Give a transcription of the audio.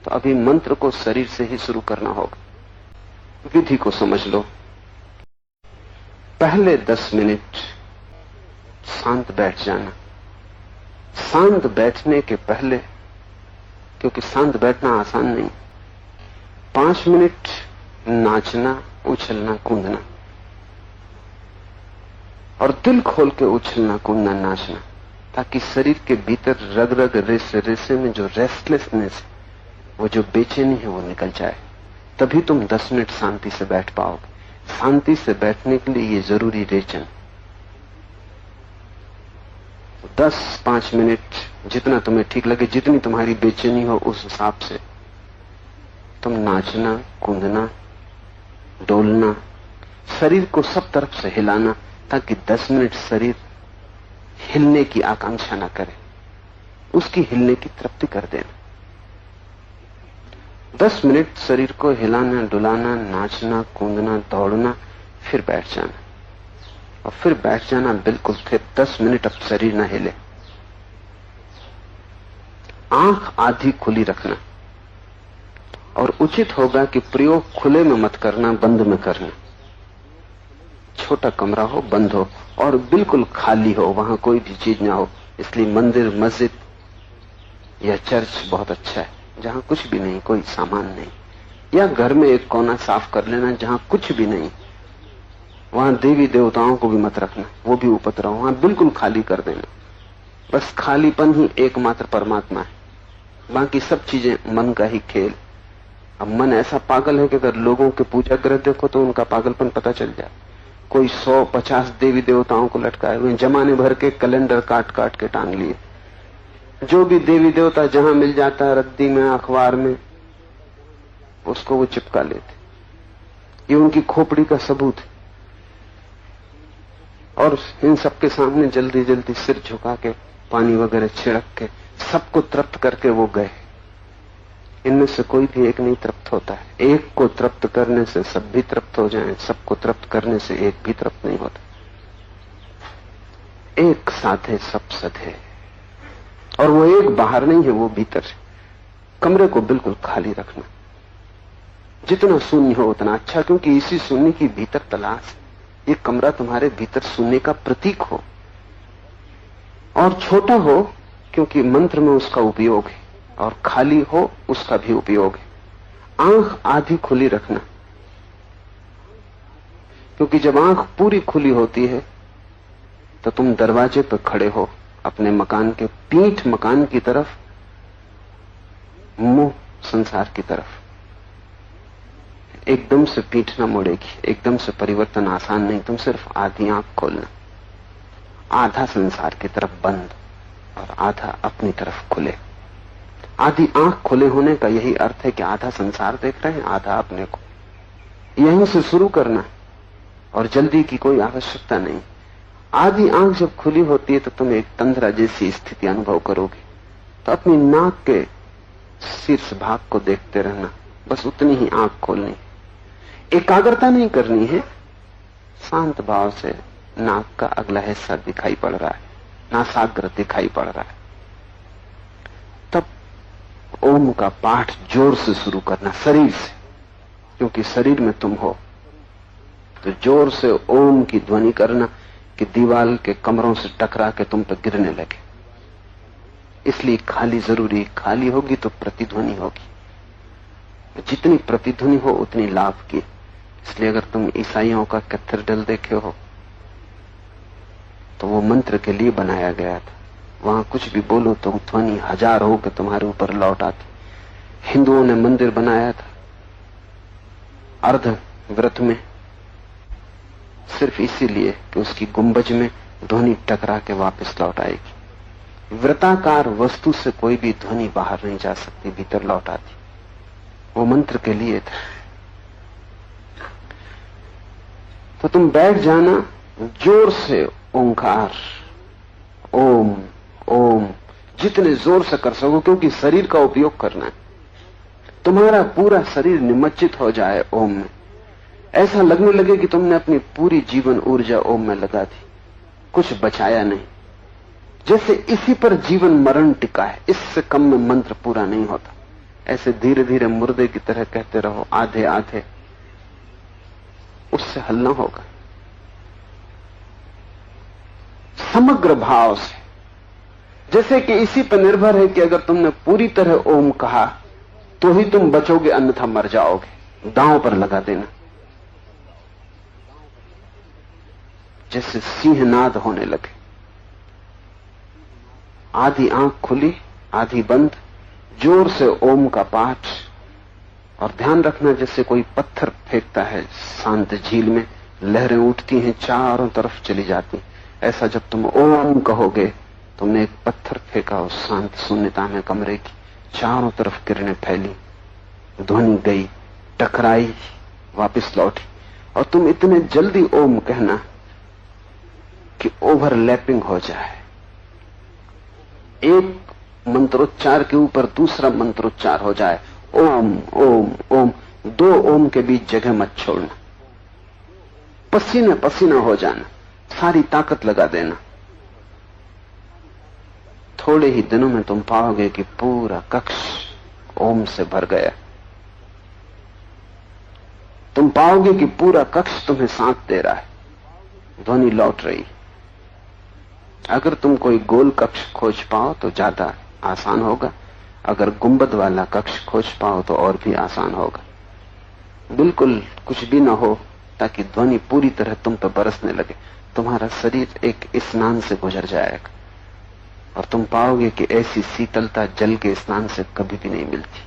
तो अभी मंत्र को शरीर से ही शुरू करना होगा। विधि को समझ लो। पहले 10 मिनट शांत बैठ जाना। शांत बैठने के पहले, क्योंकि शांत बैठना आसान नहीं, 5 मिनट नाचना, उछलना, कूदना, और दिल खोल के उछलना, कूदना, नाचना, ताकि शरीर के भीतर रग रग रेसे रेसे में जो रेस्टलेसनेस, वो जो बेचैनी है, वो निकल जाए। तभी तुम 10 मिनट शांति से बैठ पाओगे। शांति से बैठने के लिए ये जरूरी रेचन। 10-5 मिनट जितना तुम्हें ठीक लगे, जितनी तुम्हारी बेचैनी हो, उस हिसाब से तुम नाचना, कूदना, डोलना, शरीर को सब तरफ से हिलाना, ताकि 10 मिनट शरीर हिलने की आकांक्षा ना करे, उसकी हिलने की तृप्ति कर देना। 10 मिनट शरीर को हिलाना, डुलाना, नाचना, कूदना, दौड़ना, फिर बैठ जाना। और फिर बैठ जाना बिल्कुल फिर 10 मिनट अब शरीर ना हिले। आंख आधी खुली रखना, और उचित होगा कि प्रयोग खुले में मत करना, बंद में करना। छोटा कमरा हो, बंद हो, और बिल्कुल खाली हो, वहां कोई भी चीज ना हो। इसलिए मंदिर, मस्जिद या चर्च बहुत अच्छा है, जहां कुछ भी नहीं, कोई सामान नहीं। या घर में एक कोना साफ कर लेना जहां कुछ भी नहीं। वहां देवी देवताओं को भी मत रखना, वो भी उपद्रव, वहां बिल्कुल खाली कर देना। बस खालीपन ही एकमात्र परमात्मा है, बाकी सब चीजें मन का ही खेल। अब मन ऐसा पागल है कि अगर लोगों के पूजा ग्रह देखो तो उनका पागलपन पता चल जाए। कोई 100-50 देवी देवताओं को लटकाए हुए, जमाने भर के कैलेंडर काट काट के टांग लिए। जो भी देवी देवता जहां मिल जाता है, रद्दी में, अखबार में, उसको वो चिपका लेते। ये उनकी खोपड़ी का सबूत है। और इन सबके सामने जल्दी जल्दी सिर झुका के, पानी वगैरह छिड़क के, सबको तृप्त करके वो गए। इनमें से कोई भी एक नहीं तृप्त होता है। एक को तृप्त करने से सब भी तृप्त हो जाएं, सबको तृप्त करने से एक भी तृप्त नहीं होता। एक साधे सब सधे, और वो एक बाहर नहीं है, वो भीतर है। कमरे को बिल्कुल खाली रखना, जितना शून्य हो उतना अच्छा, क्योंकि इसी शून्य की भीतर तलाश है। ये कमरा तुम्हारे भीतर शून्य का प्रतीक हो, और छोटा हो क्योंकि मंत्र में उसका उपयोग है, और खाली हो उसका भी उपयोग है। आंख आधी खुली रखना, क्योंकि जब आंख पूरी खुली होती है तो तुम दरवाजे पर खड़े हो अपने मकान के, पीठ मकान की तरफ, मुंह संसार की तरफ। एकदम से पीठ ना मुड़ेगी, एकदम से परिवर्तन आसान नहीं। तुम सिर्फ आधी आंख खोलना, आधा संसार की तरफ बंद और आधा अपनी तरफ खुले। आधी आंख खुले होने का यही अर्थ है कि आधा संसार देख रहे हैं, आधा अपने को। यहीं से शुरू करना, और जल्दी की कोई आवश्यकता नहीं। आधी आंख जब खुली होती है तो तुम एक तंद्रा जैसी स्थिति अनुभव करोगे। तो अपनी नाक के शीर्ष भाग को देखते रहना, बस उतनी ही आंख खोलनी। एकाग्रता नहीं करनी है, शांत भाव से नाक का अगला हिस्सा दिखाई पड़ रहा है, नासाग्र दिखाई पड़ रहा है। तब ओम का पाठ जोर से शुरू करना, शरीर से, क्योंकि शरीर में तुम हो। तो जोर से ओम की ध्वनि करना कि दीवार के कमरों से टकरा के तुम पर गिरने लगे। इसलिए खाली जरूरी, खाली होगी तो प्रतिध्वनि होगी। जितनी प्रतिध्वनि हो उतनी लाभ की। इसलिए अगर तुम ईसाइयों का कैथेड्रल देखे हो तो वो मंत्र के लिए बनाया गया था। वहां कुछ भी बोलो तो ध्वनि 1000 होकर तुम्हारे ऊपर लौट आती। हिंदुओं ने मंदिर बनाया था अर्ध व्रत में, सिर्फ इसीलिए कि उसकी गुंबज में ध्वनि टकरा के वापस लौट आएगी। व्रताकार वस्तु से कोई भी ध्वनि बाहर नहीं जा सकती, भीतर लौट आती। वो मंत्र के लिए था। तो तुम बैठ जाना, जोर से ओंकार, ओम ओम, जितने जोर से कर सको, क्योंकि शरीर का उपयोग करना है। तुम्हारा पूरा शरीर निमज्जित हो जाए ओम में। ऐसा लगने लगे कि तुमने अपनी पूरी जीवन ऊर्जा ओम में लगा दी, कुछ बचाया नहीं। जैसे इसी पर जीवन मरण टिका है, इससे कम में मंत्र पूरा नहीं होता। ऐसे धीरे धीरे मुर्दे की तरह कहते रहो आधे आधे, उससे हल न होगा। समग्र भाव से, जैसे कि इसी पर निर्भर है कि अगर तुमने पूरी तरह ओम कहा तो ही तुम बचोगे, अन्यथा मर जाओगे। दांव पर लगा देना। जैसे सिंहनाद होने लगे, आधी आंख खुली आधी बंद, जोर से ओम का पाठ। और ध्यान रखना जैसे कोई पत्थर फेंकता है शांत झील में, लहरें उठती हैं चारों तरफ चली जाती, ऐसा जब तुम ओम कहोगे, तुमने एक पत्थर फेंका उस शांत शून्यता में कमरे की, चारों तरफ किरणें फैली, ध्वनि गई, टकराई, वापस लौटी। और तुम इतने जल्दी ओम कहना कि ओवरलैपिंग हो जाए, एक मंत्रोच्चार के ऊपर दूसरा मंत्रोच्चार हो जाए, ओम ओम ओम। दो ओम के बीच जगह मत छोड़ना, पसीना पसीना हो जाना, सारी ताकत लगा देना। थोड़े ही दिनों में तुम पाओगे कि पूरा कक्ष ओम से भर गया। तुम पाओगे कि पूरा कक्ष तुम्हें साथ दे रहा है, ध्वनि लौट रही। अगर तुम कोई गोल कक्ष खोज पाओ तो ज्यादा आसान होगा, अगर गुंबद वाला कक्ष खोज पाओ तो और भी आसान होगा। बिल्कुल कुछ भी ना हो, ताकि ध्वनि पूरी तरह तुम पर बरसने लगे। तुम्हारा शरीर एक स्नान से गुजर जाएगा और तुम पाओगे कि ऐसी शीतलता जल के स्नान से कभी भी नहीं मिलती।